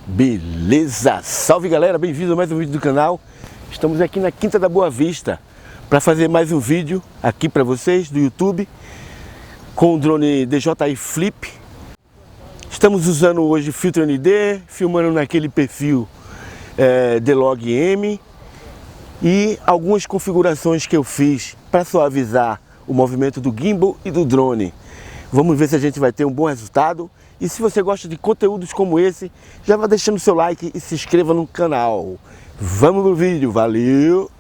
Beleza? Salve galera, bem-vindo a mais um vídeo do canal. Estamos aqui na Quinta da Boa Vista para fazer mais um vídeo aqui para vocês do YouTube com o drone DJI Flip. Estamos usando hoje filtro ND, filmando naquele perfil D-Log-M e algumas configurações que eu fiz para suavizar o movimento do gimbal e do drone. Vamos ver se a gente vai ter um bom resultado. E se você gosta de conteúdos como esse, já vai deixando seu like e se inscreva no canal. Vamos no vídeo, valeu!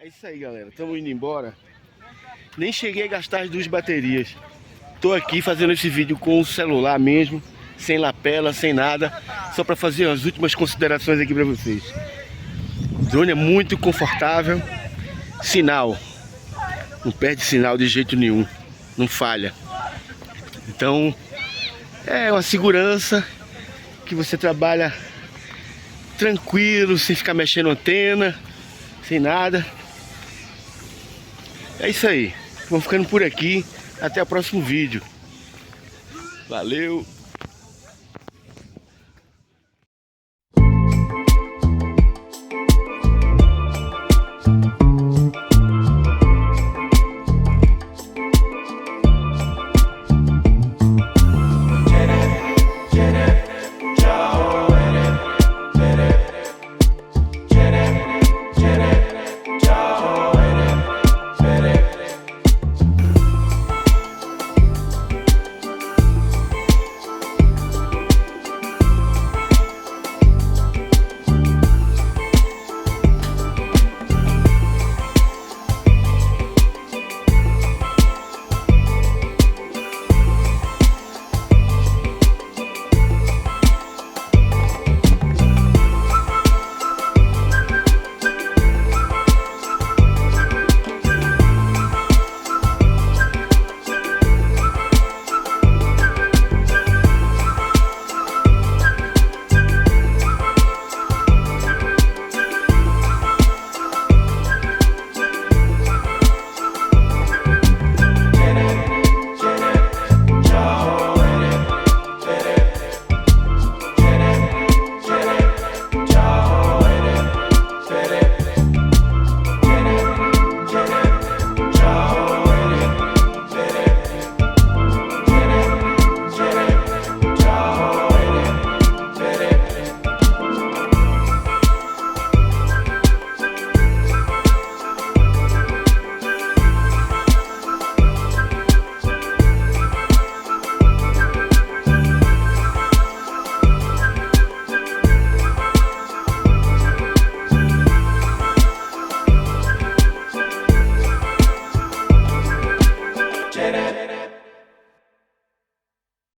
É isso aí, galera. Estamos indo embora. Nem cheguei a gastar as 2 baterias. Tô aqui fazendo esse vídeo com o celular mesmo, sem lapela, sem nada, só para fazer as últimas considerações aqui para vocês. O drone é muito confortável. Sinal, não perde sinal de jeito nenhum, não falha. Então é uma segurança que você trabalha tranquilo, sem ficar mexendo antena, sem nada. É isso aí, vamos ficando por aqui, até o próximo vídeo. Valeu!